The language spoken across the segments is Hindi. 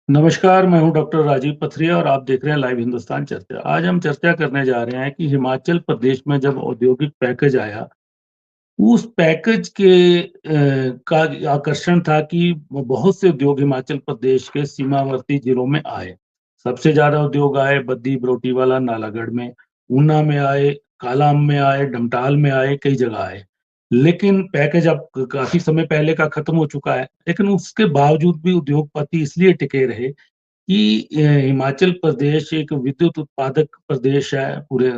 नमस्कार, मैं हूं डॉक्टर राजीव पथरिया और आप देख रहे हैं लाइव हिंदुस्तान चर्चा। आज हम चर्चा करने जा रहे हैं कि हिमाचल प्रदेश में जब औद्योगिक पैकेज आया, उस पैकेज के का आकर्षण था कि बहुत से उद्योग हिमाचल प्रदेश के सीमावर्ती जिलों में आए। सबसे ज़्यादा उद्योग आए बद्दी, बरोटीवाला, नालागढ़ में, ऊना में आए, कालाअंब में आए, डमटाल में आए, कई जगह आए। लेकिन पैकेज अब काफ़ी समय पहले का खत्म हो चुका है, लेकिन उसके बावजूद भी उद्योगपति इसलिए टिके रहे कि हिमाचल प्रदेश एक विद्युत उत्पादक प्रदेश है पूरे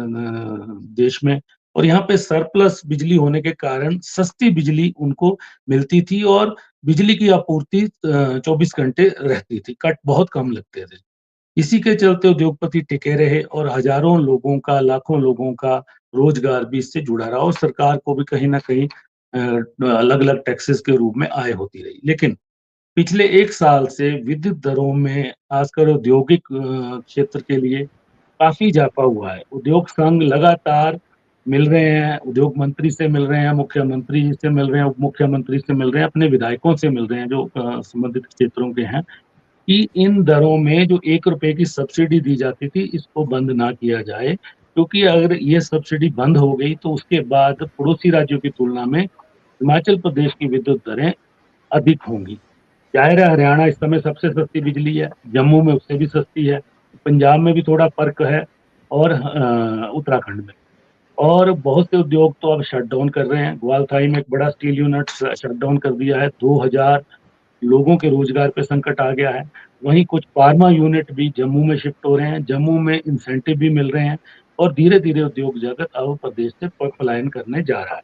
देश में और यहाँ पे सरप्लस बिजली होने के कारण सस्ती बिजली उनको मिलती थी और बिजली की आपूर्ति 24 घंटे रहती थी, कट बहुत कम लगते थे। इसी के चलते उद्योगपति टिके रहे और हज़ारों लोगों का, लाखों लोगों का रोज़गार भी इससे जुड़ा रहा और सरकार को भी कहीं न कहीं अलग-अलग टैक्सेस के रूप में आय होती रही। लेकिन पिछले 1 साल से विद्युत दरों में खासकर औद्योगिक क्षेत्र के लिए काफ़ी इज़ाफ़ा हुआ है। उद्योग संघ लगातार मिल रहे हैं, उद्योग मंत्री से मिल रहे हैं, मुख्यमंत्री जी से मिल रहे हैं, उप मुख्यमंत्री से मिल रहे हैं, अपने विधायकों से मिल रहे हैं जो संबंधित क्षेत्रों के हैं, कि इन दरों में जो ₹1 की सब्सिडी दी जाती थी, इसको बंद ना किया जाए। क्योंकि अगर ये सब्सिडी बंद हो गई तो उसके बाद पड़ोसी राज्यों की तुलना में हिमाचल प्रदेश की विद्युत दरें अधिक होंगी। ज़ाहिर है हरियाणा इस समय सबसे सस्ती बिजली है, जम्मू में उससे भी सस्ती है, पंजाब में भी थोड़ा फ़र्क है और उत्तराखंड में। और बहुत से उद्योग तो अब शट डाउन कर रहे हैं, ग्वालथाई में एक बड़ा स्टील यूनिट शट डाउन कर दिया है, 2000 लोगों के रोज़गार पे संकट आ गया है। वहीं कुछ फार्मा यूनिट भी जम्मू में शिफ्ट हो रहे हैं, जम्मू में इंसेंटिव भी मिल रहे हैं और धीरे-धीरे उद्योग जगत अब प्रदेश से पलायन करने जा रहा है।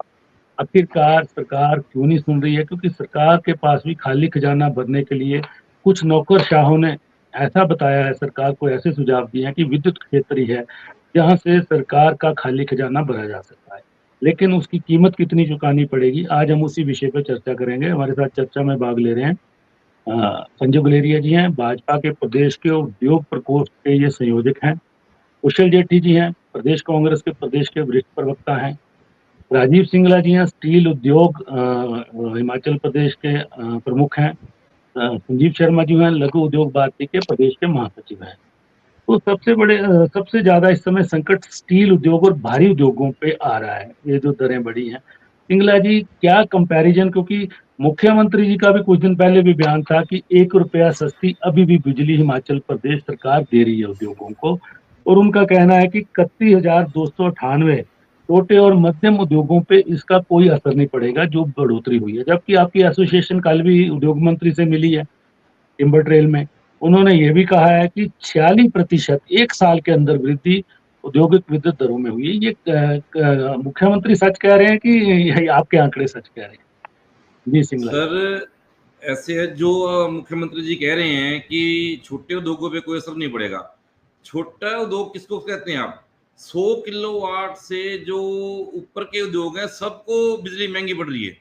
आखिरकार सरकार क्यों नहीं सुन रही है? क्योंकि सरकार के पास भी खाली खजाना भरने के लिए कुछ नौकरशाहों ने ऐसा बताया है, सरकार को ऐसे सुझाव दिए हैं कि विद्युत क्षेत्र ही है, जहाँ से सरकार का खाली खजाना भरा जा सकता है। लेकिन उसकी कीमत कितनी चुकानी पड़ेगी? आज हम उसी विषय पे चर्चा करेंगे। हमारे साथ चर्चा में भाग ले रहे हैं संजय गुलेरिया जी हैं, भाजपा के प्रदेश के उद्योग प्रकोष्ठ के ये संयोजक हैं। कुशल जेट्टी जी हैं, प्रदेश कांग्रेस के प्रदेश के वरिष्ठ प्रवक्ता हैं। राजीव सिंगला जी हैं, स्टील उद्योग हिमाचल प्रदेश के प्रमुख हैं। संजीव शर्मा जी हैं, लघु उद्योग भारती के प्रदेश के महासचिव हैं। तो सबसे ज़्यादा इस समय संकट स्टील उद्योग और भारी उद्योगों पे आ रहा है, ये जो दरें बढ़ी हैं। सिंगला जी, क्या कंपैरिज़न क्योंकि मुख्यमंत्री जी का भी कुछ दिन पहले भी बयान था कि ₹1 सस्ती अभी भी बिजली हिमाचल प्रदेश सरकार दे रही है उद्योगों को और उनका कहना है कि 31,298 छोटे और मध्यम उद्योगों पे इसका कोई असर नहीं पड़ेगा जो बढ़ोतरी हुई है। जबकि आपकी एसोसिएशन कल भी उद्योग मंत्री से मिली है, टिम्बर ट्रेल में। उन्होंने ये भी कहा है कि 46% 1 साल के अंदर वृद्धि औद्योगिक विद्युत दरों में हुई है। ये क क मुख्यमंत्री सच कह रहे हैं कि ये आपके आंकड़े सच कह रहे हैं? जी, सिंगला जी। सर, ऐसे है जो मुख्यमंत्री जी कह रहे हैं कि छोटे उद्योगों पे कोई असर नहीं पड़ेगा। छोटा उद्योग किसको कहते हैं आप? 100 किलोवाट से जो ऊपर के उद्योग हैं, सबको बिजली महँगी पड़ रही है।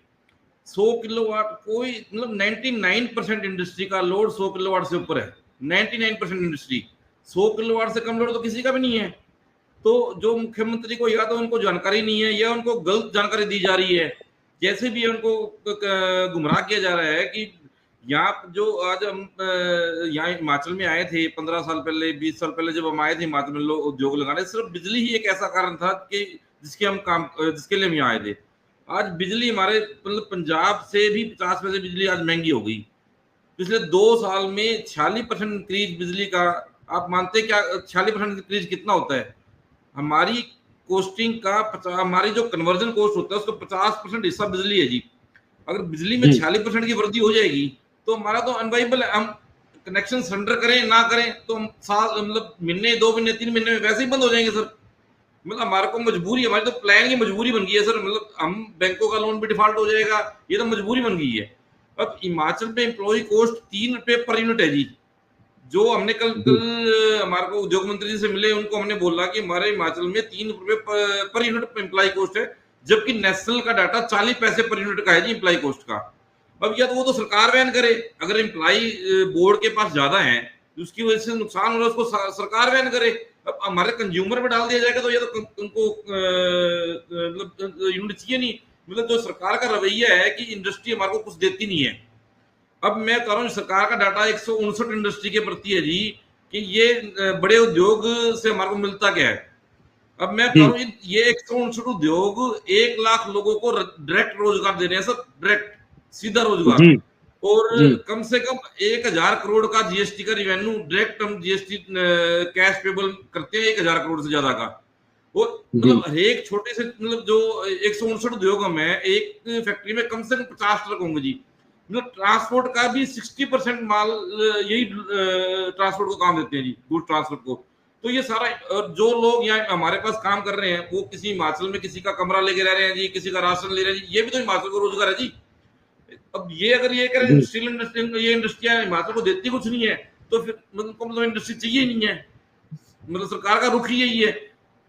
100 किलोवाट कोई मतलब 99% इंडस्ट्री का लोड 100 किलोवाट से ऊपर है। 99% इंडस्ट्री। 100 किलोवाट से कम लोड तो किसी का भी नहीं है। तो जो मुख्यमंत्री को या तो उनको जानकारी नहीं है या उनको गलत जानकारी दी जा रही है। जैसे भी उनको गुमराह किया जा रहा है कि यहाँ जो आज हम यहाँ हिमाचल में आए थे 15 साल पहले 20 साल पहले जब हम आए थे हिमाचल में लोग उद्योग लगाने, सिर्फ बिजली ही एक ऐसा कारण था कि जिसके लिए हम यहाँ आए थे। आज बिजली हमारे मतलब पंजाब से भी 50 पैसे बिजली आज महंगी हो गई। पिछले 2 साल में 46% इंक्रीज बिजली का। आप मानते हैं क्या 46% इंक्रीज कितना होता है? हमारी कॉस्टिंग का हमारी जो कन्वर्जन कॉस्ट होता है उसका 50% हिस्सा बिजली है जी। अगर बिजली में जी। 46% की वृद्धि हो जाएगी तो हमारा तो अनवाइबल है। हम कनेक्शन सरेंडर करें ना करें तो हम साल मतलब महीने 2 महीने 3 महीने में वैसे ही बंद हो जाएंगे सर। मतलब हमारे को मजबूरी, हमारी तो प्लान की मजबूरी बन गई है सर। मतलब हम बैंकों का लोन भी डिफॉल्ट हो जाएगा, ये तो मजबूरी बन गई है। अब हिमाचल में एम्प्लॉय कॉस्ट 3 रुपए पर यूनिट है जी। जो हमने कल जी। कल हमारे को उद्योग मंत्री जी से मिले, उनको हमने बोला कि हमारे हिमाचल में 3 रुपए पर यूनिट एम्प्लॉय कॉस्ट है, जबकि नेशनल का डाटा 40 पैसे पर यूनिट का है जी एम्प्लॉय कॉस्ट का। अब या तो वो तो सरकार बैन करे, अगर एम्प्लॉय बोर्ड के पास ज्यादा है उसकी वजह से नुकसान हो रहा है उसको सरकार बैन करे। अब हमारे कंज्यूमर पे डाल दिया जाएगा तो ये तो उनको मतलब यूनिट चाहिए नहीं। मतलब जो सरकार का रवैया है कि इंडस्ट्री हमारे को कुछ देती नहीं है। अब मैं कह रहा हूँ सरकार का डाटा 159 इंडस्ट्री के प्रति है जी, कि ये बड़े उद्योग से हमारे को मिलता क्या है। अब मैं कह रहा हूँ ये 159 उद्योग 1 लाख लोगों को डायरेक्ट रोजगार दे रहे हैं सर, डायरेक्ट सीधा रोजगार। जी और जी कम से कम 1000 करोड़ का जीएसटी का रिवेन्यू डायरेक्ट हम जीएसटी कैश पेबल करते हैं 1000 करोड़ से ज्यादा का। वो जी मतलब हर एक छोटे से मतलब जो 159 उद्योग में एक फैक्ट्री में कम से कम 50 ट्रक होंगे जी। मतलब ट्रांसपोर्ट का भी 60% माल यही ट्रांसपोर्ट को काम देते हैं जी, गुड ट्रांसपोर्ट को। तो ये सारा जो लोग यहाँ हमारे पास काम कर रहे हैं वो किसी हिमाचल में किसी का कमरा लेके रह रहे हैं जी, किसी का राशन ले रहे हैं जी, ये भी तो हिमाचल को रोजगार है जी। अब ये अगर ये करें जी इंडस्ट्रियल इंडस्ट्री, ये इंडस्ट्रियां हिमाचल को देती कुछ नहीं है, तो फिर मतलब इंडस्ट्री चाहिए ही नहीं है। मतलब सरकार का रुख ही यही है।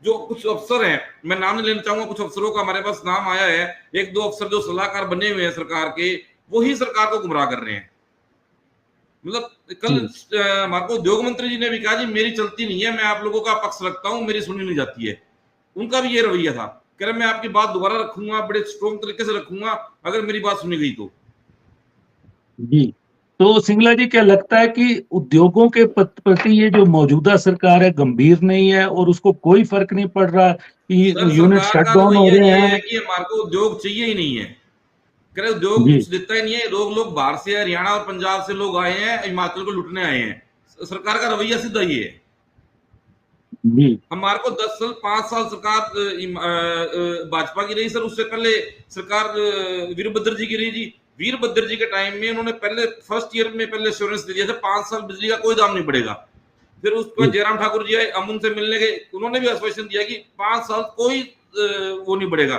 जो कुछ अफसर हैं, मैं नाम नहीं लेना चाहूंगा, कुछ अफसरों का हमारे पास नाम आया है, 1-2 अफसर जो सलाहकार बने हुए हैं सरकार के, वही सरकार को गुमराह कर रहे हैं। मतलब कल हमारे को उद्योग मंत्री जी ने भी कहा जी मेरी चलती नहीं है, मैं आप लोगों का पक्ष रखता हूं, मेरी सुनी नहीं जाती है। उनका भी ये रवैया था, कह रहे मैं आपकी बात दोबारा रखूंगा, बड़े स्ट्रॉन्ग तरीके से रखूंगा अगर मेरी बात सुनी गई तो। जी। तो सिंगला जी, क्या लगता है कि उद्योगों के प्रति ये जो मौजूदा सरकार है गंभीर नहीं है और उसको कोई फर्क नहीं पड़ रहा कि सर यूनिट सरकार शट का डाउन हो रवैया रहे ये है हैं? कि हमारे को उद्योग चाहिए ही नहीं है। कह रहे उद्योग जी कुछ देता ही नहीं है, लोग बाहर से हरियाणा और पंजाब से लोग आए हैं, हिमाचल को लुटने आए हैं। सरकार का रवैया सीधा ये है। जी हमारे को 10 साल 5 साल सरकार भाजपा की रही सर, उससे पहले सरकार वीरभद्र जी की रही जी। वीरभद्र जी के टाइम में उन्होंने पहले फर्स्ट ईयर में पहले एश्योरेंस दे दिया था 5 साल बिजली का कोई दाम नहीं पड़ेगा। फिर उसके बाद जी जयराम ठाकुर जी आए, हम उनसे मिलने गए, उन्होंने भी आश्वासन दिया कि 5 साल कोई वो नहीं बढ़ेगा।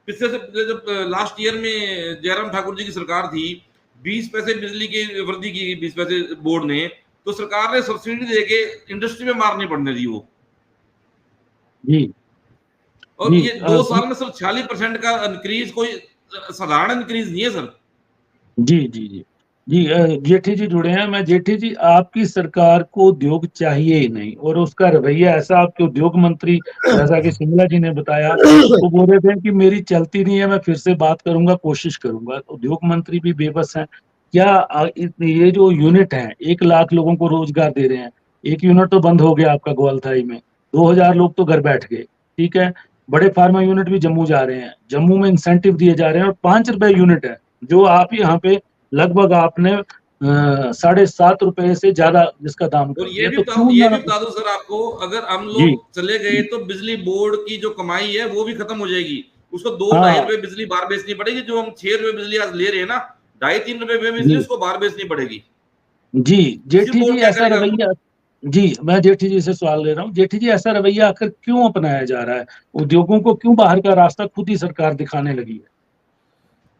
पिछले से जब लास्ट ईयर में जयराम ठाकुर जी की सरकार थी, 20 पैसे बिजली की वृद्धि की 20 पैसे बोर्ड ने, तो सरकार ने सब्सिडी देके इंडस्ट्री में मार नहीं पड़ने दी वो। जी और जी ये 2 साल में सर 46% का इंक्रीज कोई साधारण इंक्रीज नहीं है सर। जी जी जी जी जेठी जी जुड़े हैं। मैं जेठी जी, आपकी सरकार को उद्योग चाहिए ही नहीं और उसका रवैया ऐसा, आपके उद्योग मंत्री जैसा कि सिंगला जी ने बताया, वो बोल रहे थे कि मेरी चलती नहीं है, मैं फिर से बात करूंगा, कोशिश करूंगा। उद्योग मंत्री भी बेबस हैं। क्या ये जो यूनिट है 1 लाख लोगों को रोजगार दे रहे हैं, एक यूनिट तो बंद हो गया आपका ग्वालथाई में, 2000 लोग तो घर बैठ गए, ठीक है। बड़े फार्मा यूनिट भी जम्मू जा रहे हैं, जम्मू में इंसेंटिव दिए जा रहे हैं और 5 रुपए यूनिट है, जो आप यहाँ पे लगभग आपने 7.5 रुपए से ज्यादा जिसका दाम और कर दिया, तो क्यों ये ना। भी बता दूं सर आपको, अगर हम जी लोग चले गए तो बिजली बोर्ड की जो कमाई है वो भी खत्म हो जाएगी। उसको 2-2.5 रुपए हाँ बिजली बाहर बेचनी पड़ेगी। जो हम 6 रुपए बिजली आज ले रहे हैं ना, 2.5-3 रुपए में बिजली जी उसको बाहर बेचनी पड़ेगी। जी फिर जेठी जी, बोर्ड क्या ऐसा करेगा? रवैया। जी, मैं जेठी जी से सवाल ले रहा हूँ, जेठी जी ऐसा रवैया आखिर क्यों अपनाया जा रहा है? उद्योगों को क्यों बाहर का रास्ता खुद ही सरकार दिखाने लगी है?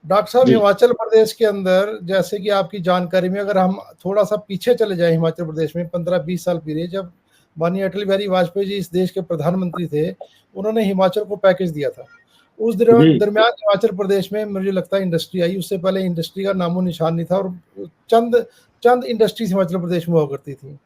डॉक्टर साहब, जी हिमाचल प्रदेश के अंदर, जैसे कि आपकी जानकारी में अगर हम थोड़ा सा पीछे चले जाएं, हिमाचल प्रदेश में 15-20 साल पीछे, जब माननीय अटल बिहारी वाजपेयी जी इस देश के प्रधानमंत्री थे, उन्होंने हिमाचल को पैकेज दिया था। उस जी दरमियान हिमाचल प्रदेश में मुझे लगता है इंडस्ट्री आई। उससे पहले इंडस्ट्री का नामो निशान नहीं था और चंद चंद इंडस्ट्रीज हिमाचल प्रदेश में हुआ करती थी।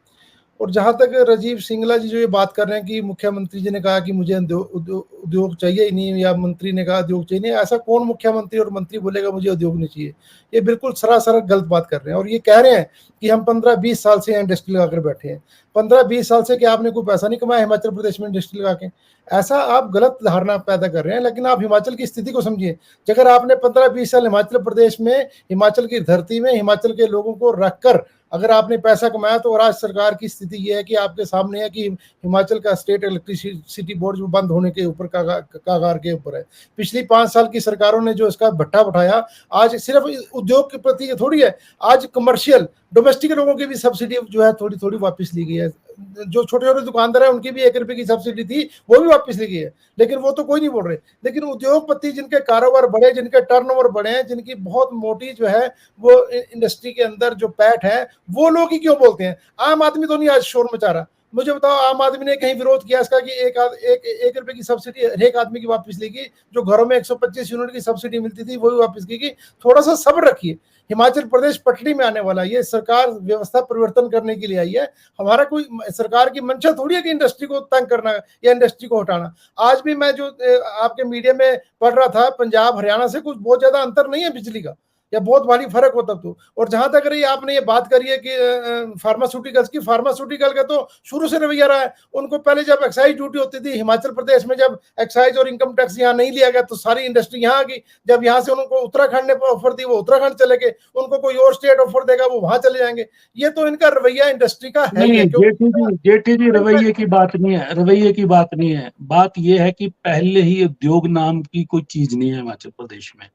और जहाँ तक राजीव सिंगला जी जो ये बात कर रहे हैं कि मुख्यमंत्री जी ने कहा कि मुझे उद्योग चाहिए ही नहीं, या मंत्री ने कहा उद्योग चाहिए नहीं, ऐसा कौन मुख्यमंत्री और मंत्री बोलेगा मुझे उद्योग नहीं चाहिए? ये बिल्कुल सरासर गलत बात कर रहे हैं। और ये कह रहे हैं कि हम 15-20 साल से इंडस्ट्री लगाकर बैठे हैं। 15-20 साल से क्या आपने कोई पैसा नहीं कमाया हिमाचल प्रदेश में इंडस्ट्री लगा के? ऐसा आप गलत धारणा पैदा कर रहे हैं। लेकिन आप हिमाचल की स्थिति को समझिए। अगर आपने 15-20 साल हिमाचल प्रदेश में, हिमाचल की धरती में, हिमाचल के लोगों को रखकर अगर आपने पैसा कमाया, तो राज्य सरकार की स्थिति ये है कि आपके सामने है कि हिमाचल का स्टेट इलेक्ट्रिसिटी बोर्ड जो बंद होने के ऊपर कागार के ऊपर है। पिछली 5 साल की सरकारों ने जो इसका भट्टा उठाया, आज सिर्फ उद्योग के प्रति थोड़ी है, आज कमर्शियल डोमेस्टिक लोगों की भी सब्सिडी जो है थोड़ी थोड़ी वापस ली गई है। जो छोटे छोटे दुकानदार है उनकी भी 1 रुपए की सब्सिडी थी, वो भी वापस ली गई है। लेकिन वो तो कोई नहीं बोल रहे। लेकिन उद्योगपति जिनके कारोबार बढ़े, जिनके टर्नओवर बढ़े हैं, जिनकी बहुत मोटी जो है वो इंडस्ट्री के अंदर जो पैठ है, वो लोग ही क्यों बोलते हैं? आम आदमी तो नहीं आज शोर मचा रहा। मुझे बताओ, आम आदमी ने कहीं विरोध किया इसका कि एक रुपए की सब्सिडी हर एक आदमी की वापस ली गई? जो घरों में 125 यूनिट की सब्सिडी मिलती थी वो भी वापस की गई। थोड़ा सा सब्र रखिए। हिमाचल प्रदेश पटड़ी में आने वाला है। ये सरकार व्यवस्था परिवर्तन करने के लिए आई है। हमारा कोई सरकार की मंशा थोड़ी है कि इंडस्ट्री को तंग करना या इंडस्ट्री को हटाना। आज भी मैं जो आपके मीडिया में पढ़ रहा था, पंजाब हरियाणा से कुछ बहुत ज्यादा अंतर नहीं है बिजली का, या बहुत भारी फर्क हो तब तो। और जहां तक रही आपने ये बात करी है कि फार्मास्यूटिकल्स की, फार्मास्यूटिकल का तो शुरू से रवैया रहा है। उनको पहले जब एक्साइज ड्यूटी होती थी हिमाचल प्रदेश में, जब एक्साइज और इनकम टैक्स यहाँ नहीं लिया गया तो सारी इंडस्ट्री यहाँ आ गई। जब यहाँ से उनको उत्तराखंड ने ऑफर दी वो उत्तराखंड चले गए, उनको कोई और स्टेट ऑफर देगा वो वहां चले जाएंगे। ये तो इनका रवैया इंडस्ट्री का है ही है। जेठी जी रवैये की बात नहीं है, रवैये की बात नहीं है। बात यह है कि पहले ही उद्योग नाम की कोई चीज नहीं है हिमाचल प्रदेश में,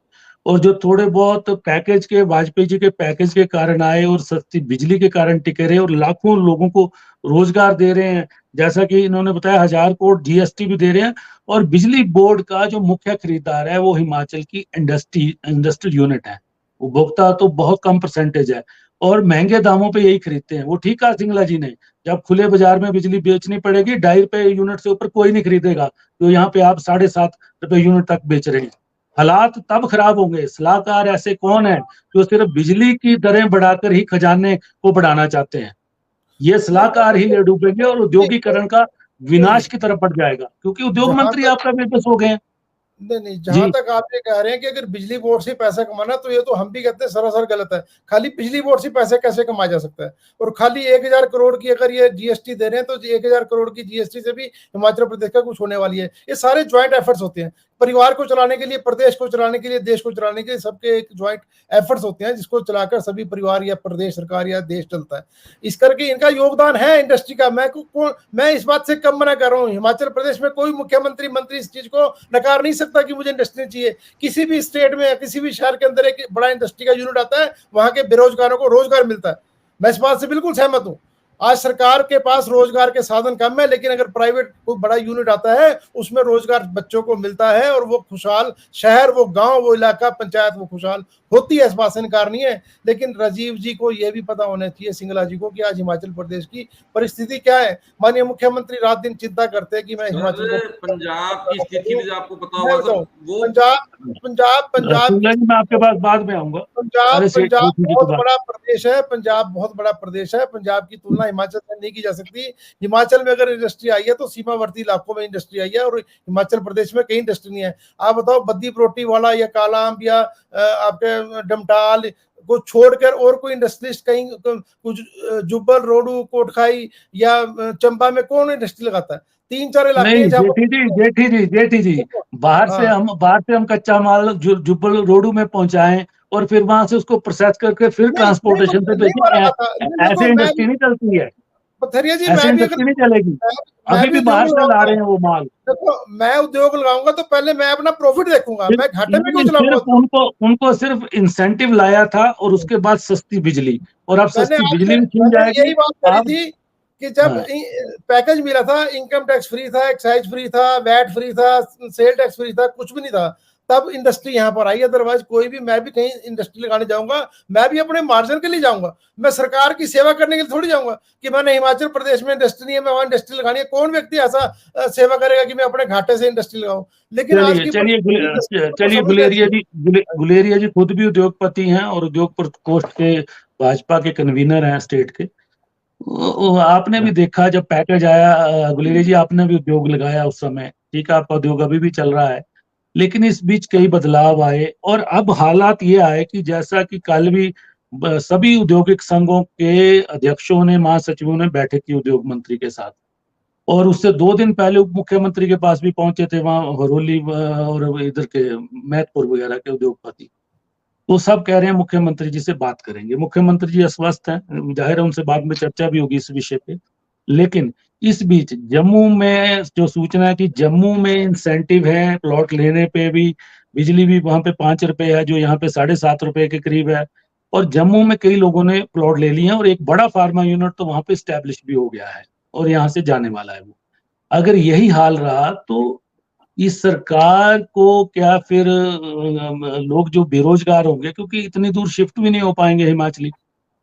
और जो थोड़े बहुत पैकेज के, वाजपेयी जी के पैकेज के कारण आए और सस्ती बिजली के कारण टिके रहे और लाखों लोगों को रोजगार दे रहे हैं, जैसा कि इन्होंने बताया 1000 करोड़ जीएसटी भी दे रहे हैं। और बिजली बोर्ड का जो मुख्य खरीदार है वो हिमाचल की इंडस्ट्रियल यूनिट है। उपभोक्ता तो बहुत कम परसेंटेज है और महंगे दामों पे यही खरीदते हैं। वो ठीक कहा सिंगला जी ने, जब खुले बाजार में बिजली बेचनी पड़ेगी 2.5 रुपए यूनिट से ऊपर कोई नहीं खरीदेगा, जो यहाँ पे आप 7.5 रुपए यूनिट तक बेच रहे हैं। हालात तब खराब होंगे। सलाहकार ऐसे कौन है जो सिर्फ बिजली की दरें बढ़ाकर ही खजाने को बढ़ाना चाहते हैं? ये सलाहकार ही ले डूबेंगे और उद्योगीकरण का विनाश की तरफ बढ़ जाएगा, क्योंकि उद्योग मंत्री आपका बेबस हो गए हैं। नहीं, जहां तक आप ये कह रहे हैं कि अगर बिजली बोर्ड से पैसा कमाना, तो ये तो हम भी कहते हैं सरासर गलत है। खाली बिजली बोर्ड से पैसे कैसे कमाया जा सकता है? और खाली 1000 करोड़ की अगर ये जीएसटी दे रहे हैं तो 1000 करोड़ की जीएसटी से भी हिमाचल प्रदेश का कुछ होने वाली है? ये सारे ज्वाइंट एफर्ट्स होते हैं, परिवार को चलाने के लिए, प्रदेश को चलाने के लिए, देश को चलाने के लिए, सबके एक ज्वाइंट एफर्ट्स होते हैं जिसको चलाकर सभी परिवार या प्रदेश सरकार या देश चलता है। इस करके इनका योगदान है इंडस्ट्री का। मैं इस बात से कम मना कर रहा हूँ। हिमाचल प्रदेश में कोई मुख्यमंत्री मंत्री इस चीज को नकार नहीं सकता कि मुझे इंडस्ट्री चाहिए। किसी भी स्टेट में, किसी भी शहर के अंदर एक बड़ा इंडस्ट्री का यूनिट आता है, वहां के बेरोजगारों को रोजगार मिलता है। मैं इस बात से बिल्कुल सहमत हूँ। आज सरकार के पास रोजगार के साधन कम है, लेकिन अगर प्राइवेट कोई बड़ा यूनिट आता है उसमें रोजगार बच्चों को मिलता है और वो खुशहाल शहर, वो गांव, वो इलाका, पंचायत वो खुशहाल होती है। इस बात से इनकार नहीं है। लेकिन राजीव जी को यह भी पता होना चाहिए, सिंगला जी को, कि आज हिमाचल प्रदेश की परिस्थिति क्या है। माननीय मुख्यमंत्री रात दिन चिंता करते हैं कि मैं हिमाचल पंजाब की स्थिति भी आपको पता होगा सर, वो पंजाब मैं आपके पास बाद में आऊंगा। पंजाब बहुत बड़ा प्रदेश है। पंजाब बहुत बड़ा प्रदेश है। पंजाब की तुलना हिमाचल से नहीं की जा सकती। हिमाचल में अगर इंडस्ट्री आई है तो सीमावर्ती इलाकों में इंडस्ट्री आई है, और हिमाचल प्रदेश में कहीं इंडस्ट्री नहीं है। आप बताओ, बद्दी प्रोटी वाला या कालाम या आपके डमटाल को छोड़कर और कोई इंडस्ट्रिस्ट कहीं कुछ जुब्बल, रोडू, कोटखाई या चंबा में कौन इंडस्ट्री लगाता है? 3-4 इलाके। जेठी जी बाहर से हम कच्चा माल जुब्बल रोडू में पहुंचाएं और फिर वहां से उसको प्रोसेस करके फिर ट्रांसपोर्टेशन पे भेजें। ऐसे इंडस्ट्री नहीं चलती है। पथरिया जी, ऐसे इंडस्ट्री नहीं चलेगी। अभी भी बाहर से ला रहे हैं वो माल। देखो, मैं उद्योग लगाऊंगा तो पहले मैं अपना प्रॉफिट देखूंगा, मैं घाटे में क्यों चलाऊंगा? उनको सिर्फ इंसेंटिव लाया था और उसके बाद सस्ती बिजली, और अब सस्ती बिजली में छीन जाएगी। यही बात करी थी कि जब पैकेज मिला था, इनकम टैक्स फ्री था, एक्साइज फ्री था, वैट फ्री था, सेल टैक्स फ्री था, कुछ भी नहीं था, तब इंडस्ट्री यहाँ पर आई। अदरवाइज कोई भी, मैं भी कहीं इंडस्ट्री लगाने जाऊंगा, मैं भी अपने मार्जिन के लिए जाऊंगा। मैं सरकार की सेवा करने के लिए थोड़ी जाऊंगा कि मैंने हिमाचल प्रदेश में इंडस्ट्री नहीं है, मैं वहां इंडस्ट्री लगानी है। कौन व्यक्ति ऐसा सेवा करेगा कि मैं अपने घाटे से इंडस्ट्री लगाऊं? लेकिन चलिए गुलेरिया जी खुद भी उद्योगपति हैं और उद्योग प्रकोष्ठ के भाजपा के कन्वीनर हैं स्टेट के। आपने भी देखा जब पैकेज आया, गुलेरिया जी आपने भी उद्योग लगाया उस समय, ठीक है, आपका उद्योग अभी भी चल रहा है। लेकिन इस बीच कई बदलाव आए और अब हालात ये आए कि जैसा कि कल भी सभी औद्योगिक संघों के अध्यक्षों ने, महासचिवों ने बैठक की उद्योग मंत्री के साथ, और उससे 2 दिन पहले उप मुख्यमंत्री के पास भी पहुंचे थे वहां हरोली और इधर के मैतपुर वगैरह के उद्योगपति। तो सब कह रहे हैं मुख्यमंत्री जी से बात करेंगे। मुख्यमंत्री जी अस्वस्थ हैं, जाहिर है उनसे बाद में चर्चा भी होगी इस विषय पे। लेकिन इस बीच जम्मू में जो सूचना है कि जम्मू में इंसेंटिव है प्लॉट लेने पे भी, बिजली भी वहां पे 5 रुपए है जो यहाँ पे 7.5 रुपए के करीब है, और जम्मू में कई लोगों ने प्लॉट ले लिए हैं और एक बड़ा फार्मा यूनिट तो वहां पे स्टैब्लिश भी हो गया है और यहाँ से जाने वाला है वो। अगर यही हाल रहा तो इस सरकार को क्या फिर लोग जो बेरोजगार होंगे, क्योंकि इतनी दूर शिफ्ट भी नहीं हो पाएंगे हिमाचली,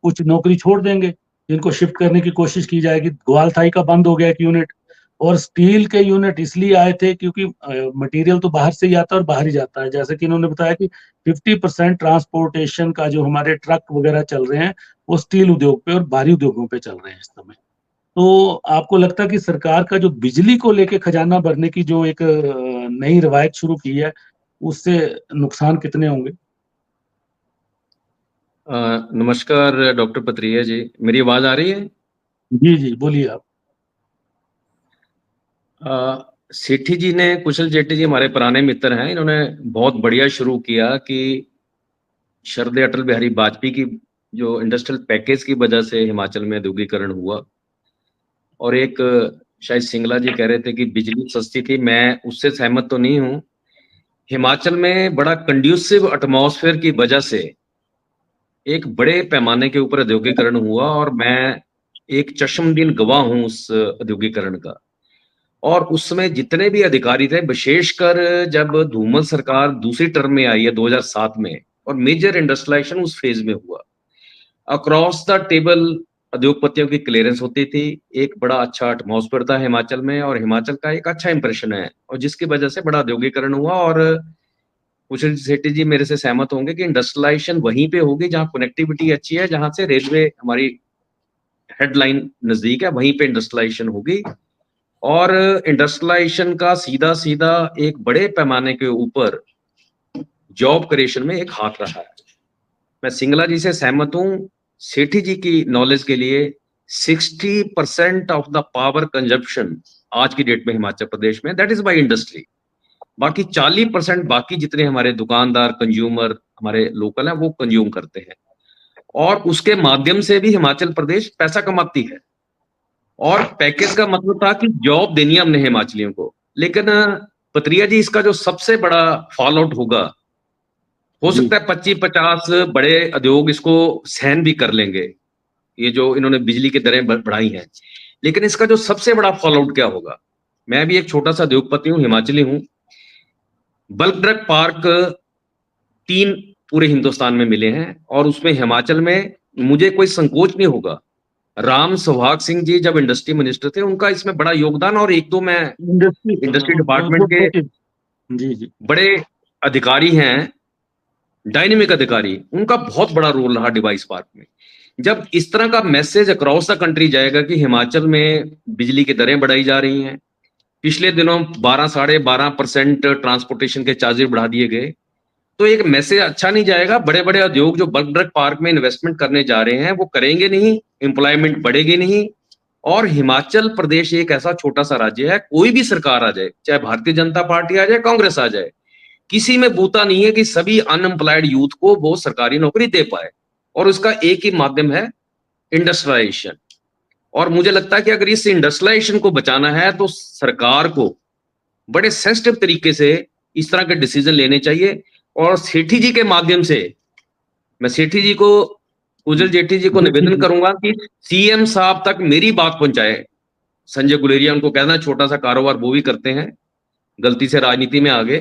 कुछ नौकरी छोड़ देंगे जिनको शिफ्ट करने की कोशिश की जाएगी। ग्वालथाई का बंद हो गया एक यूनिट, और स्टील के यूनिट इसलिए आए थे क्योंकि मटेरियल तो बाहर से ही आता है और बाहर ही जाता है। जैसे कि इन्होंने बताया कि 50% ट्रांसपोर्टेशन का जो हमारे ट्रक वगैरह चल रहे हैं वो स्टील उद्योग पे और भारी उद्योगों पे चल रहे हैं इस समय। तो आपको लगता है कि सरकार का जो बिजली को लेके खजाना भरने की जो एक नई रवायत शुरू की है उससे नुकसान कितने होंगे? नमस्कार डॉक्टर पथरिया जी, मेरी आवाज आ रही है? जी जी, बोलिए आप। सेठी जी ने, कुशल सेठी जी हमारे पुराने मित्र हैं, इन्होंने बहुत बढ़िया शुरू किया कि श्रद्धेय अटल बिहारी वाजपेयी की जो इंडस्ट्रियल पैकेज की वजह से हिमाचल में औद्योगिकरण हुआ, और एक शायद सिंगला जी कह रहे थे कि बिजली सस्ती थी, मैं उससे सहमत तो नहीं हूं। हिमाचल में बड़ा कंड्यूसिव एटमॉस्फेयर की वजह से एक बड़े पैमाने के ऊपर औद्योगिकरण हुआ, और मैं एक चश्मदीद गवाह हूं उस औद्योगिकरण का। और उस समय जितने भी अधिकारी थे, विशेषकर जब धूमल सरकार दूसरी टर्म में आई है 2007 में, और मेजर इंडस्ट्रियलाइजेशन उस फेज में हुआ, अक्रॉस द टेबल उद्योगपतियों की क्लियरेंस होती थी, एक बड़ा अच्छा एटमॉस्फेयर था हिमाचल में, और हिमाचल का एक अच्छा इंप्रेशन है, और जिसकी वजह से बड़ा औद्योगिकरण हुआ। और कुशल सेठी जी मेरे से सहमत होंगे कि इंडस्ट्रियलाइजेशन वहीं पे होगी जहां कनेक्टिविटी अच्छी है, जहां से रेलवे हमारी हेडलाइन नजदीक है, वहीं पे इंडस्ट्रियलाइजेशन होगी। और इंडस्ट्रियलाइजेशन का सीधा सीधा एक बड़े पैमाने के ऊपर जॉब क्रिएशन में एक हाथ रहा है। मैं सिंगला जी से सहमत हूं। सेठी जी की नॉलेज के लिए 60% ऑफ द पावर कंजप्शन आज की डेट में हिमाचल प्रदेश में, दैट इज बाय इंडस्ट्री। बाकी 40% बाकी जितने हमारे दुकानदार, कंज्यूमर, हमारे लोकल हैं, वो कंज्यूम करते हैं, और उसके माध्यम से भी हिमाचल प्रदेश पैसा कमाती है। और पैकेज का मतलब था कि जॉब देनी है हमने हिमाचलियों को। लेकिन पथरिया जी, इसका जो सबसे बड़ा फॉल आउट होगा, हो सकता है 25-50 बड़े उद्योग इसको सहन भी कर लेंगे, ये जो इन्होंने बिजली की दरें बढ़ाई हैं, लेकिन इसका जो सबसे बड़ा फॉल आउट क्या होगा? मैं भी एक छोटा सा उद्योगपति हूं, हिमाचली हूं। बल्क ड्रग पार्क 3 पूरे हिंदुस्तान में मिले हैं, और उसमें हिमाचल में मुझे कोई संकोच नहीं होगा, राम सुहाग सिंह जी जब इंडस्ट्री मिनिस्टर थे, उनका इसमें बड़ा योगदान, और एक दो मैं इंडस्ट्री डिपार्टमेंट के जी जी बड़े अधिकारी हैं, डायनेमिक अधिकारी, उनका बहुत बड़ा रोल रहा डिवाइस पार्क में। जब इस तरह का मैसेज अक्रॉस द कंट्री जाएगा कि हिमाचल में बिजली की दरें बढ़ाई जा रही हैं, पिछले दिनों 12-12.5% ट्रांसपोर्टेशन के चार्जेस बढ़ा दिए गए, तो एक मैसेज अच्छा नहीं जाएगा। बड़े बड़े उद्योग जो बल्क ड्रग पार्क में इन्वेस्टमेंट करने जा रहे हैं, वो करेंगे नहीं, एम्प्लॉयमेंट बढ़ेगी नहीं। और हिमाचल प्रदेश एक ऐसा छोटा सा राज्य है, कोई भी सरकार आ जाए, चाहे भारतीय जनता पार्टी आ जाए, कांग्रेस आ जाए, किसी में बूता नहीं है कि सभी अनएम्प्लॉयड यूथ को वो सरकारी नौकरी दे पाए, और उसका एक ही माध्यम है, इंडस्ट्रियलाइजेशन। और मुझे लगता है कि अगर इस इंडस्ट्रियलाइजेशन को बचाना है, तो सरकार को बड़े सेंसिटिव तरीके से इस तरह के डिसीजन लेने चाहिए। और सेठी जी के माध्यम से मैं सेठी जी को, कुशल सेठी जी को निवेदन करूंगा कि सीएम साहब तक मेरी बात पहुंचाए। संजय गुलेरिया उनको कहना, छोटा सा कारोबार वो भी करते हैं, गलती से राजनीति में आ गए,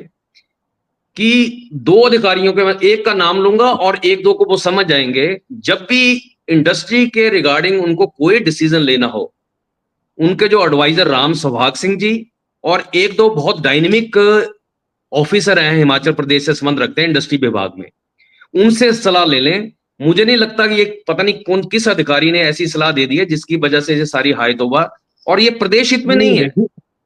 कि 2 अधिकारियों के, मैं एक का नाम लूंगा और 1-2 को वो समझ जाएंगे, जब भी इंडस्ट्री के रिगार्डिंग उनको कोई डिसीजन लेना हो, उनके जो एडवाइजर राम सुहाग सिंह जी और 1-2 बहुत डायनेमिक ऑफिसर हैं, हिमाचल प्रदेश से संबंध रखते हैं इंडस्ट्री विभाग में, उनसे सलाह ले लें। मुझे नहीं लगता कि ये पता नहीं कौन किस अधिकारी ने ऐसी सलाह दे दी है जिसकी वजह से ये सारी हाय तौबा, और ये प्रदेश हित में नहीं है।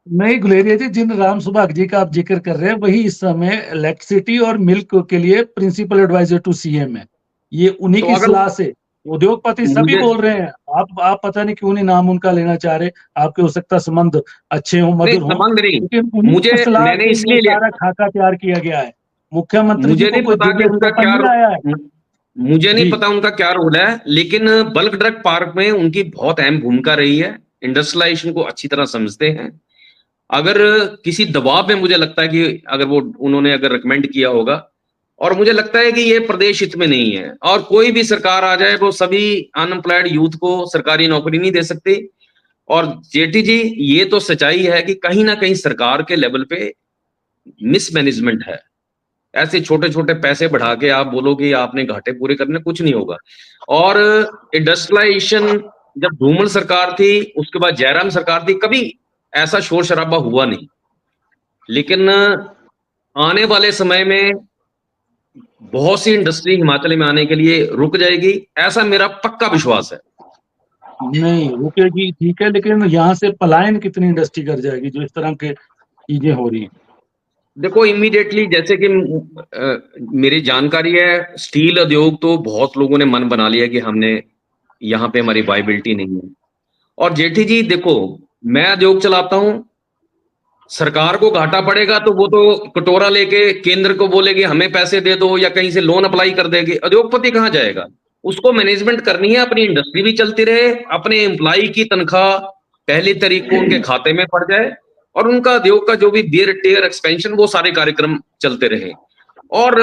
नहीं गुलेरिया जी, जिन राम सुभाग जी का आप जिक्र कर रहे हैं, वही इस समय इलेक्ट्रिसिटी और मिल्क के लिए प्रिंसिपल एडवाइजर टू सीएम है। ये उन्हीं की सलाह से उद्योगपति सभी बोल रहे हैं। आप पता नहीं क्यों नहीं नाम उनका लेना चाह रहे, आपके हो सकता संबंध अच्छे हो, मधुर हो, लेकिन मुझे, मैंने इसलिए सारा खाका तैयार किया गया है। मुख्यमंत्री जी को कोई उनका क्या आया है, मुझे नहीं पता उनका क्या रोल है, लेकिन बल्क ड्रग पार्क में उनकी बहुत अहम भूमिका रही है, इंडस्ट्रियलाइजेशन को अच्छी तरह समझते हैं। अगर किसी दबाव में, मुझे लगता है कि अगर वो उन्होंने अगर रिकमेंड किया होगा, और मुझे लगता है कि ये प्रदेश हित में नहीं है, और कोई भी सरकार आ जाए वो सभी अनएम्प्लॉयड यूथ को सरकारी नौकरी नहीं दे सकती। और जेठी जी, ये तो सच्चाई है कि कहीं ना कहीं सरकार के लेवल पे मिसमैनेजमेंट है। ऐसे छोटे छोटे पैसे बढ़ा के आप बोलो कि आपने घाटे पूरे करने, कुछ नहीं होगा। और इंडस्ट्रियलाइजेशन जब धूमल सरकार थी, उसके बाद जयराम सरकार थी, कभी ऐसा शोर शराबा हुआ नहीं, लेकिन आने वाले समय में बहुत सी इंडस्ट्री हिमाचल में आने के लिए रुक जाएगी, ऐसा मेरा पक्का विश्वास है। नहीं रुकेगी, ठीक है, लेकिन यहाँ से पलायन कितनी इंडस्ट्री कर जाएगी जो इस तरह के चीजें हो रही है? देखो इमीडिएटली, जैसे कि मेरी जानकारी है, स्टील उद्योग तो बहुत लोगों ने मन बना लिया कि हमने यहाँ पे हमारी वायबिलिटी नहीं है। और जेठी जी देखो, मैं उद्योग चलाता हूँ, सरकार को घाटा पड़ेगा तो वो तो कटोरा लेके केंद्र को बोलेगी हमें पैसे दे दो, या कहीं से लोन अप्लाई कर देगी। उद्योगपति कहाँ जाएगा? उसको मैनेजमेंट करनी है, अपनी इंडस्ट्री भी चलती रहे, अपने एम्प्लॉय की तनख्वाह पहली तारीख को उनके खाते में पड़ जाए, और उनका उद्योग का जो भी बियर टेयर एक्सपेंशन, वो सारे कार्यक्रम चलते रहे। और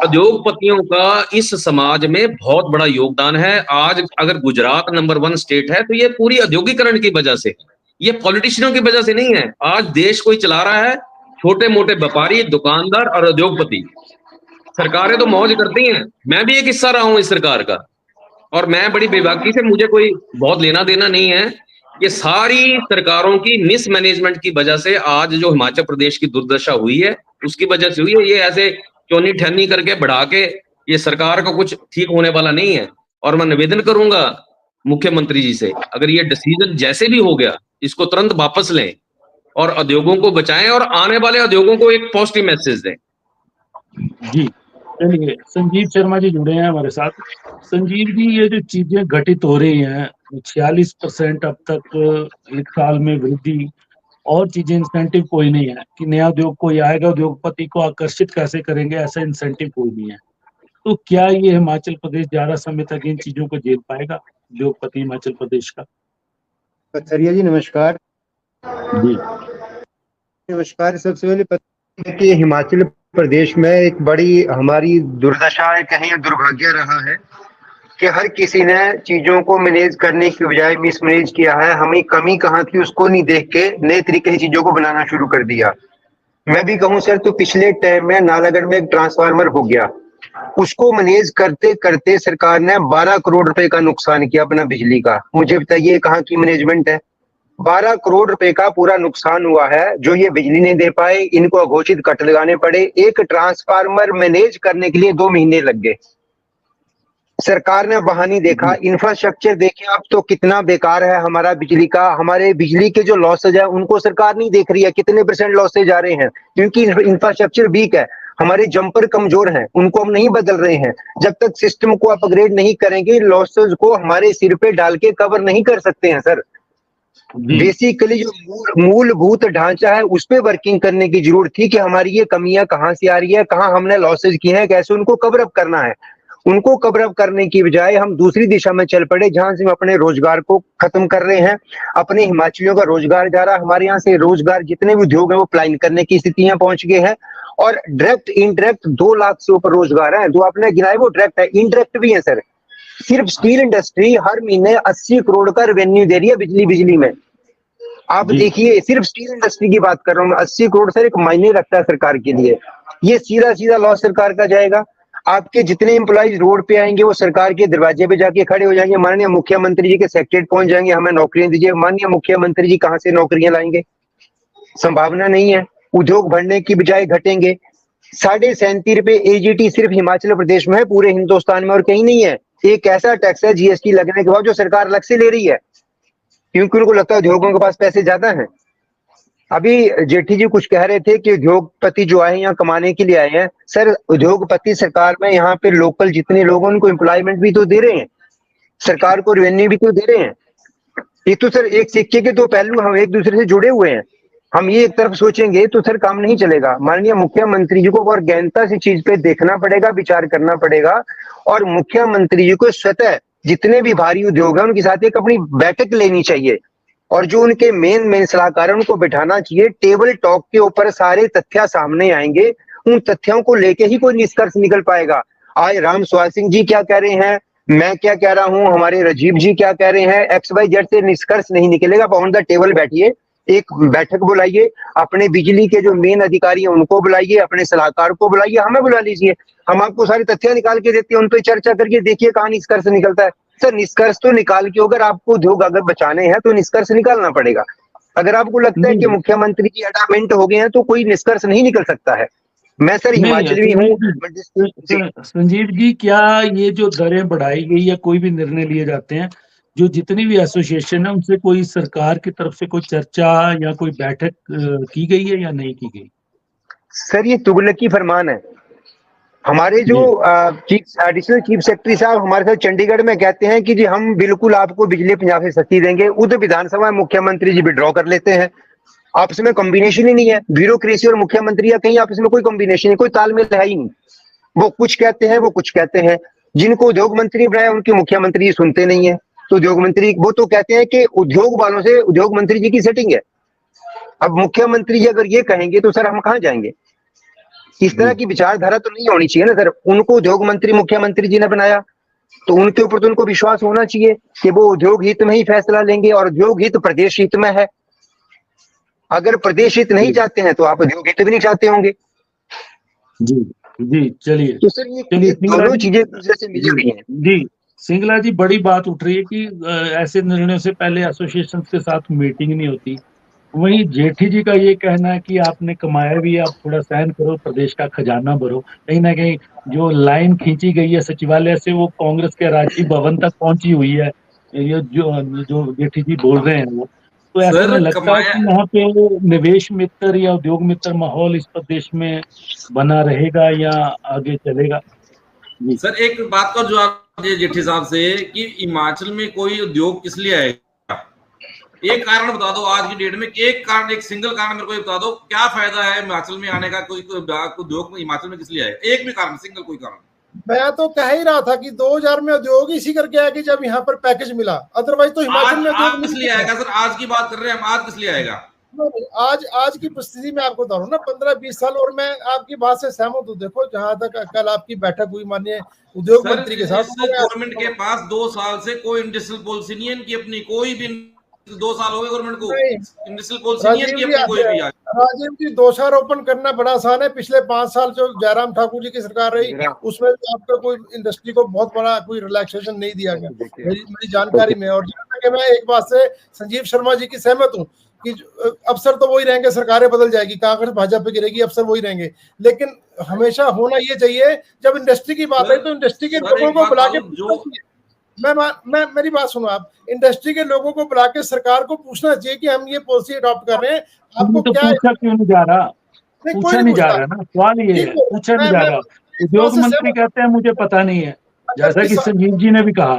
उद्योगपतियों का इस समाज में बहुत बड़ा योगदान है। आज अगर गुजरात नंबर 1 स्टेट है तो ये पूरी औद्योगिकरण की वजह से है, ये पॉलिटिशियनों की वजह से नहीं है। आज देश कोई चला रहा है छोटे मोटे व्यापारी, दुकानदार और उद्योगपति। सरकारें तो मौज करती हैं, मैं भी एक हिस्सा रहा हूं इस सरकार का, और मैं बड़ी बेबाकी से, मुझे कोई बहुत लेना देना नहीं है। ये सारी सरकारों की मिसमैनेजमेंट की वजह से आज जो हिमाचल प्रदेश की दुर्दशा हुई है, उसकी वजह से हुई है। ये ऐसे चोनी ठहनी करके बढ़ा के ये सरकार का कुछ ठीक होने वाला नहीं है। और मैं निवेदन करूंगा मुख्यमंत्री जी से, अगर ये डिसीजन जैसे भी हो गया, इसको तुरंत वापस लें और उद्योगों को बचाएं, और आने वाले उद्योगों को एक पॉजिटिव मैसेज दें। जी, चलिए संजीव शर्मा जी जुड़े हैं हमारे साथ। संजीव जी, ये जो चीजें घटित हो रही हैं, 46% अब तक एक साल में वृद्धि, और चीजें, इंसेंटिव कोई नहीं है कि नया उद्योग कोई आएगा, उद्योगपति को आकर्षित कैसे करेंगे, ऐसा इंसेंटिव कोई नहीं है। तो क्या ये हिमाचल प्रदेश ज्यादा समय तक इन चीजों को झेल पाएगा, उद्योगपति हिमाचल प्रदेश का? पथरिया जी नमस्कार। जी नमस्कार। सबसे पहले पता है कि हिमाचल प्रदेश में एक बड़ी हमारी दुर्दशा है, कहीं दुर्भाग्य रहा है कि हर किसी ने चीजों को मैनेज करने की बजाय मिसमैनेज किया है। हमें कमी कहाँ थी उसको नहीं देख के नए तरीके से चीजों को बनाना शुरू कर दिया। मैं भी कहूँ सर, तो पिछले टाइम में नालागढ़ में एक ट्रांसफार्मर हो गया, उसको मैनेज करते करते सरकार ने 12 करोड़ रुपए का नुकसान किया अपना बिजली का। मुझे बताइए कहाँ की मैनेजमेंट है? 12 करोड़ रुपए का पूरा नुकसान हुआ है, जो ये बिजली नहीं दे पाए, इनको अघोषित कट लगाने पड़े। एक ट्रांसफार्मर मैनेज करने के लिए 2 महीने लग गए। सरकार ने वहां नहीं देखा। इंफ्रास्ट्रक्चर देखे आप तो कितना बेकार है हमारा बिजली का। हमारे बिजली के जो लॉसेज है उनको सरकार नहीं देख रही है, कितने % लॉसेज आ रहे हैं, क्योंकि इंफ्रास्ट्रक्चर वीक है। हमारे जंपर कमजोर हैं, उनको हम नहीं बदल रहे हैं। जब तक सिस्टम को अपग्रेड नहीं करेंगे, लॉसेज को हमारे सिर पे डाल के कवर नहीं कर सकते हैं सर। बेसिकली जो मूलभूत ढांचा है उस पे वर्किंग करने की जरूरत थी कि हमारी ये कमियां कहाँ से आ रही है, कहाँ हमने लॉसेज किए हैं, कैसे उनको कवर अप करना है। उनको कवर अप करने की बजाय हम दूसरी दिशा में चल पड़े, जहां से हम अपने रोजगार को खत्म कर रहे हैं। अपने हिमाचलियों का रोजगार जा रहा है। हमारे यहाँ से रोजगार जितने भी उद्योग है वो पलायन करने की स्थितियां पहुंच गए हैं। और डायरेक्ट इनडायरेक्ट 2 लाख से ऊपर रोजगार है। जो आपने गिनाए वो डायरेक्ट है, इनडायरेक्ट भी है सर। सिर्फ स्टील इंडस्ट्री हर महीने 80 करोड़ का रेवेन्यू दे रही है बिजली में। आप देखिए, सिर्फ स्टील इंडस्ट्री की बात कर रहा हूँ मैं। 80 करोड़ सर एक मायने रखता है सरकार के लिए। ये सीधा सीधा लॉस सरकार का जाएगा। आपके जितने एम्प्लॉइज रोड पे आएंगे वो सरकार के दरवाजे पे जाके खड़े हो जाएंगे, माननीय मुख्यमंत्री जी के सेक्रेटरीट पहुंच जाएंगे, हमें नौकरियां दीजिए। माननीय मुख्यमंत्री जी कहाँ से नौकरियां लाएंगे? संभावना नहीं है। उद्योग बढ़ने की बजाय घटेंगे। 37.5 रुपए एजीटी सिर्फ हिमाचल प्रदेश में है, पूरे हिंदुस्तान में और कहीं नहीं है। एक ऐसा टैक्स है जीएसटी लगने के बाद जो सरकार अलग से ले रही है, क्योंकि उनको लगता है उद्योगों के पास पैसे ज्यादा हैं। अभी जेठी जी कुछ कह रहे थे कि उद्योगपति जो आए यहाँ कमाने के लिए आए हैं। सर उद्योगपति सरकार में यहाँ पे लोकल जितने लोग हैं उनको एम्प्लॉयमेंट भी तो दे रहे हैं, सरकार को रेवेन्यू भी तो दे रहे हैं। ये तो सर एक सिक्के के 2 पहलू, हम एक दूसरे से जुड़े हुए हैं। हम ये एक तरफ सोचेंगे तो सर काम नहीं चलेगा। माननीय मुख्यमंत्री जी को और गहनता से चीज पे देखना पड़ेगा, विचार करना पड़ेगा। और मुख्यमंत्री जी को स्वतः जितने भी भारी उद्योग है उनके साथ एक अपनी बैठक लेनी चाहिए, और जो उनके मेन सलाहकार है उनको बिठाना चाहिए। टेबल टॉक के ऊपर सारे तथ्य सामने आएंगे, उन तथ्यों को लेके ही कोई निष्कर्ष निकल पाएगा। आज राम स्वाल सिंह जी क्या कह रहे हैं, मैं क्या कह रहा हूं, हमारे राजीव जी क्या कह रहे हैं, XYZ से निष्कर्ष नहीं निकलेगा। ऑन द टेबल बैठिए, एक बैठक बुलाइए, अपने बिजली के जो मेन अधिकारी हैं उनको बुलाइए, अपने सलाहकार को बुलाइए, हमें बुला लीजिए। हम आपको सारे तथ्य निकाल के देते हैं, उन पर चर्चा करके देखिए कहाँ निष्कर्ष निकलता है। सर निष्कर्ष तो निकाल के, अगर आपको उद्योग अगर बचाने हैं तो निष्कर्ष निकालना पड़ेगा। अगर आपको लगता है कि मुख्यमंत्री जी अडामेंट हो गए हैं तो कोई निष्कर्ष नहीं निकल सकता है। मैं सर हिमाचली हूँ। संजीव जी, क्या ये जो दरें बढ़ाई गई या कोई भी निर्णय लिए जाते हैं, जो जितनी भी एसोसिएशन है उनसे कोई सरकार की तरफ से कोई चर्चा या कोई बैठक की गई है या नहीं की गई? सर ये तुगलकी फरमान है। हमारे जो एडिशनल चीफ सेक्रेटरी साहब हमारे साथ चंडीगढ़ में कहते हैं कि जी हम बिल्कुल आपको बिजली पंजाब से सस्ती देंगे, उधर विधानसभा में मुख्यमंत्री जी विड्रॉ कर लेते हैं। आपस में कॉम्बिनेशन ही नहीं है, ब्यूरोक्रेसी और मुख्यमंत्री या कहीं आपस में कोई कॉम्बिनेशन है, कोई तालमेल है ही नहीं। वो कुछ कहते हैं, वो कुछ कहते हैं। जिनको उद्योग मंत्री बनाया उनके मुख्यमंत्री सुनते नहीं है, तो उद्योग मंत्री वो तो कहते हैं कि उद्योग वालों से उद्योग मंत्री जी की सेटिंग है। अब मुख्यमंत्री जी अगर ये कहेंगे तो सर हम कहाँ जाएंगे? इस तरह की विचारधारा तो नहीं होनी चाहिए ना सर। उनको उद्योग मंत्री मुख्यमंत्री जी ने बनाया तो उनके ऊपर तो उनको विश्वास होना चाहिए कि वो उद्योग हित में ही फैसला लेंगे, और उद्योग हित प्रदेश हित में है। अगर प्रदेश हित नहीं चाहते हैं तो आप उद्योग हित भी नहीं चाहते होंगे। जी जी, चलिए तो सर ये दोनों चीजें एक दूसरे से मिली हुई हैं। जी सिंगला जी, बड़ी बात उठ रही है कि ऐसे निर्णयों से पहले एसोसिएशन के साथ मीटिंग नहीं होती। वहीं जेठी जी का ये कहना है कि आपने कमाया भी है, आप थोड़ा सहन करो, प्रदेश का खजाना भरो। कहीं ना कहीं जो लाइन खींची गई है सचिवालय से वो कांग्रेस के राजीव भवन तक पहुंची हुई है, ये जो जेठी जी बोल रहे हैं वो। तो ऐसे में लगता है कि यहाँ पे निवेश मित्र या उद्योग मित्र माहौल इस प्रदेश में बना रहेगा या आगे चलेगा? सर एक बात का जवाब दीजिए जेठी साहब से कि हिमाचल में कोई उद्योग किस लिए आएगा? एक कारण बता दो आज की डेट में, एक कारण, एक सिंगल कारण मेरे को बता दो, क्या फायदा है हिमाचल में आने का? कोई उद्योग हिमाचल में किस लिए आएगा? एक भी कारण, सिंगल कोई कारण। मैं तो कह ही रहा था कि 2000 में उद्योग इसी करके आया कि जब यहाँ पर पैकेज मिला, अदरवाइज तो हिमाचल में उद्योग किस लिए आएगा सर? आज की बात कर रहे हैं हम, आज किस लिए आएगा? आज की परिस्थिति में आपको बता रहा हूँ ना, 15-20 साल। और मैं आपकी बात से सहमत हूँ। देखो जहां तक कल आपकी बैठक हुई माननीय उद्योग मंत्री के साथ, गवर्नमेंट के पास 2 साल से कोई इंडस्ट्रियल पॉलिसी नहीं है इनकी अपनी, कोई भी 2 साल हो गए गवर्नमेंट को, इंडस्ट्रियल पॉलिसी नहीं है इनकी अपनी कोई भी। राजीव जी, दोषारोपण करना बड़ा आसान है। पिछले 5 साल जो जयराम ठाकुर जी की सरकार रही उसमें आपको कोई इंडस्ट्री को बहुत बड़ा कोई रिलैक्सेशन नहीं दिया गया मेरी जानकारी में। और जहां तक मैं एक बात से संजीव शर्मा जी की सहमत हूँ कि अफसर तो वही रहेंगे, सरकारें बदल जाएगी, कांग्रेस भाजपा गिरेगी, अफसर वही रहेंगे। लेकिन हमेशा होना ये चाहिए जब इंडस्ट्री की बात है तो इंडस्ट्री के लोगों को बुला के मैं मेरी बात सुनो आप, इंडस्ट्री के लोगों को बुला के सरकार को पूछना चाहिए कि हम ये पॉलिसी अडॉप्ट कर रहे हैं, आपको तो क्या पूछा क्यों नहीं जा रहा? पूछा नहीं जा रहा ना, सवाल ये है, पूछा नहीं जा रहा। उद्योग मंत्री कहते हैं मुझे पता नहीं है, जैसा कि संजीव जी ने भी कहा।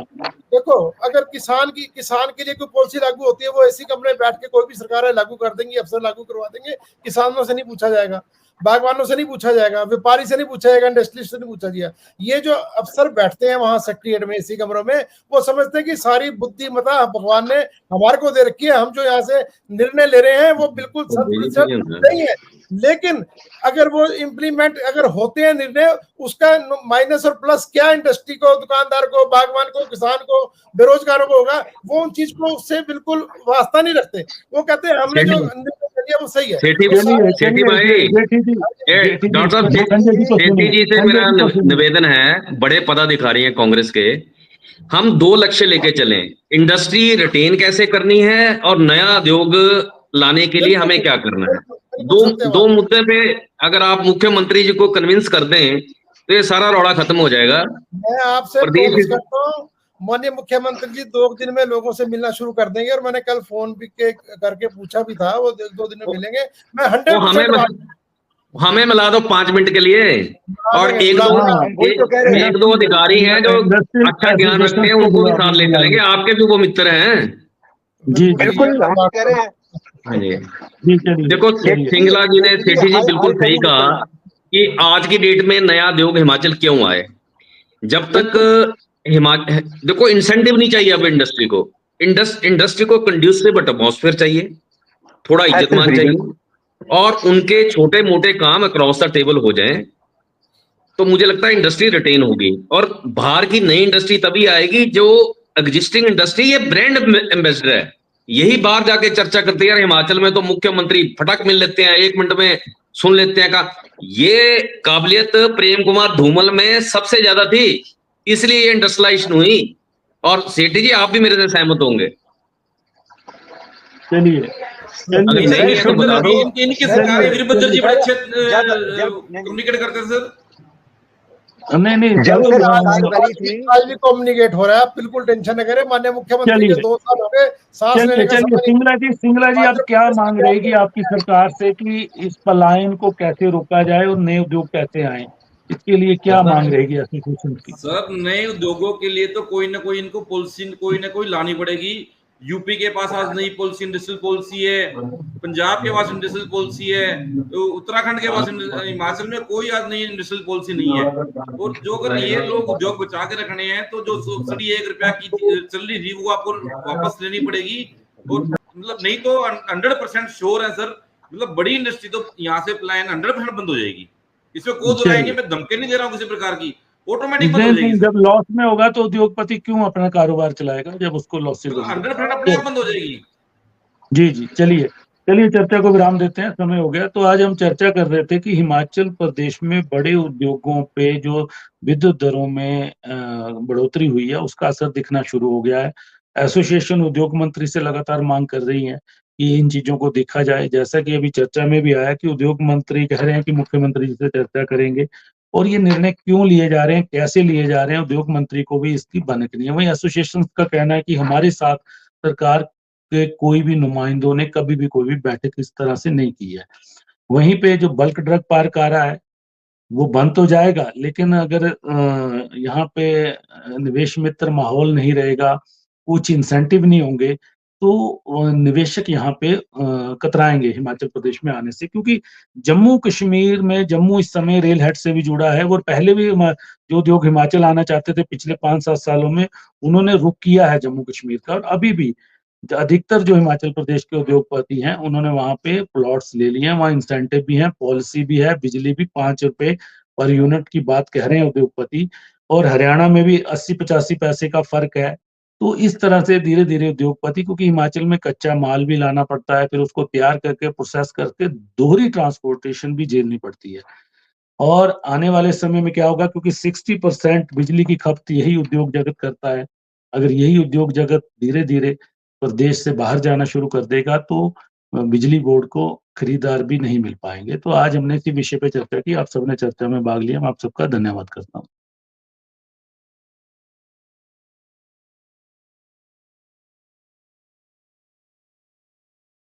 देखो अगर किसान के लिए कोई पॉलिसी लागू होती है, वो ऐसी कमरे में बैठ के कोई भी सरकार लागू कर देंगी, अफसर लागू करवा देंगे, किसानों से नहीं पूछा जाएगा, बागवानों से नहीं पूछा जाएगा, व्यापारी से नहीं पूछा जाएगा, इंडस्ट्रियलिस्ट से नहीं पूछा जाएगा। ये जो अफसर बैठते हैं वहां सेक्रेटरीट में इसी कमरों में, वो समझते हैं कि सारी बुद्धिमत्ता भगवान ने हमारे को दे रखी है, हम जो यहाँ से निर्णय ले रहे हैं वो बिल्कुल नहीं है। लेकिन अगर वो इम्प्लीमेंट अगर होते हैं निर्णय, उसका माइनस और प्लस क्या इंडस्ट्री को, दुकानदार को, बागवान को, किसान को, बेरोजगारों को होगा, वो उन चीज को उससे बिल्कुल वास्ता नहीं रखते। वो कहते हैं हमने जो वो सही है। सेठी भाई, डॉक्टर साहब सेठी जी से मेरा निवेदन है, बड़े पदाधिकारी हैं कांग्रेस के, हम 2 लक्ष्य लेके चलें, इंडस्ट्री रिटेन कैसे करनी है और नया उद्योग लाने के लिए हमें क्या करना है। दो मुद्दे पे अगर आप मुख्यमंत्री जी को कन्विंस कर दें तो ये सारा रौड़ा खत्म हो जाएगा। मैं आपसे प्रॉमिस करता हूं माननीय मुख्यमंत्री जी 2 दिन में लोगों से मिलना शुरू कर देंगे, और मैंने कल फोन भी करके पूछा भी था, वो 2 दिन में मिलेंगे। मैं 100% हमें मिला दो 5 मिनट के लिए, और एक दो अधिकारी हैं जो अच्छा ज्ञान रखते हैं, उनको भी साथ ले चलेंगे, आपके भी वो मित्र हैं। जी बिल्कुल, हम कह रहे हैं। हाँ जी, देखो सिंगला जी ने, सेठी जी बिल्कुल सही कहा कि आज की डेट में नया उद्योग हिमाचल क्यों आए। जब तक देखो इंसेंटिव नहीं चाहिए अब इंडस्ट्री को, इंडस्ट्री को कंड्यूसिव एटमॉस्फेयर चाहिए, थोड़ा इज्जतमान चाहिए, और उनके छोटे मोटे काम अक्रॉस द टेबल हो जाएं, तो मुझे लगता है इंडस्ट्री रिटेन होगी। और बाहर की नई इंडस्ट्री तभी आएगी जो एग्जिस्टिंग इंडस्ट्री, ये ब्रांड एम्बेसडर है, यही बाहर जाके चर्चा करते हैं। हिमाचल में तो मुख्यमंत्री फटक मिल लेते हैं, 1 मिनट में सुन लेते हैं का। ये काबिलियत प्रेम कुमार धूमल में सबसे ज्यादा थी, इसलिए ये इंडस्ट्रियलाइजेशन हुई। और सेठी जी आप भी मेरे से सहमत होंगे। चलिए नहीं है तो बता दो। इनकी सरकार वीरभद्र जी बड़े अच्छे कम्युनिकेट करते हैं सर। नहीं जब से सरकार सर, बनी थी, आज भी कम्युनिकेट हो रहा है, आप बिल्कुल टेंशन न करें। माननीय मुख्यमंत्री के चलिए 2 साल हो गए, सांस लेने का चलिए समय नहीं। सिंगला जी अब क्या मांग रहेगी आपकी सरकार से कि इस पलायन को कैसे रोका जाए और नए उद्योग कैसे आए, इसके लिए क्या मांग रहेगी एसोसिएशन की? सर नए उद्योगों के लिए तो कोई ना कोई इनको पॉलिसी कोई ना कोई लानी पड़ेगी। यूपी के पास आज नई पॉलिसी, इंडस्ट्रियल पॉलिसी है, पंजाब के पास इंडस्ट्रियल पॉलिसी है, तो उत्तराखंड के पास, हिमाचल में कोई आज नई इंडस्ट्रियल पॉलिसी नहीं है। और जो अगर ये लोग उद्योग बचा के रखने हैं तो जो सब्सिडी 1 रुपया की चल रही थी वो आपको वापस लेनी पड़ेगी। और मतलब नहीं तो 100% श्योर है सर, मतलब बड़ी इंडस्ट्री तो यहाँ से पलायन 100% बंद हो जाएगी। इसमें कोई दो राय नहीं, मैं धमकी नहीं दे रहा हूँ किसी प्रकार की, ऑटोमेटिक बंद हो जाएगी। जब लॉस में होगा तो उद्योगपति क्यों अपना कारोबार चलाएगा जब उसको लॉसेज होगा? 100% अपने आप बंद हो जाएगी। जी चलिए चर्चा को विराम देते हैं, समय हो गया। तो आज हम चर्चा कर रहे थे कि हिमाचल प्रदेश में बड़े उद्योगों पे जो विद्युत दरों में बढ़ोतरी हुई है उसका असर दिखना शुरू हो गया है। एसोसिएशन उद्योग मंत्री से लगातार मांग कर रही है कि इन चीजों को देखा जाए। जैसा कि अभी चर्चा में भी आया कि उद्योग मंत्री कह रहे हैं कि मुख्यमंत्री जी से चर्चा करेंगे, और ये निर्णय क्यों लिए जा रहे हैं, कैसे लिए जा रहे हैं, उद्योग मंत्री को भी इसकी भनकनी है। वहीं एसोसिएशन का कहना है कि हमारे साथ सरकार के कोई भी नुमाइंदों ने कभी भी कोई भी बैठक इस तरह से नहीं की है। वहीं पे जो बल्क ड्रग पार्क आ रहा है वो बंद तो जाएगा, लेकिन अगर यहाँ पे निवेश मित्र माहौल नहीं रहेगा, कुछ इंसेंटिव नहीं होंगे, तो निवेशक यहाँ पे कतराएंगे हिमाचल प्रदेश में आने से। क्योंकि जम्मू कश्मीर में, जम्मू इस समय रेल हेड से भी जुड़ा है, और पहले भी जो उद्योग हिमाचल आना चाहते थे पिछले 5-7 सालों में उन्होंने रुख किया है जम्मू कश्मीर का। और अभी भी अधिकतर जो हिमाचल प्रदेश के उद्योगपति हैं उन्होंने वहां पे प्लॉट्स ले लिए हैं, वहां इंसेंटिव भी है, पॉलिसी भी है, बिजली भी 5 रुपए पर यूनिट की बात कह रहे हैं उद्योगपति, और हरियाणा में भी 80-85 पैसे का फर्क है। तो इस तरह से धीरे धीरे उद्योगपति, क्योंकि हिमाचल में कच्चा माल भी लाना पड़ता है, फिर उसको तैयार करके प्रोसेस करके दोहरी ट्रांसपोर्टेशन भी झेलनी पड़ती है। और आने वाले समय में क्या होगा, क्योंकि 60% बिजली की खपत यही उद्योग जगत करता है। अगर यही उद्योग जगत धीरे धीरे प्रदेश से बाहर जाना शुरू कर देगा तो बिजली बोर्ड को खरीदार भी नहीं मिल पाएंगे। तो आज हमने इसी विषय पे चर्चा की, आप सबने चर्चा में भाग लिया, मैं आप सबका धन्यवाद करता हूँ।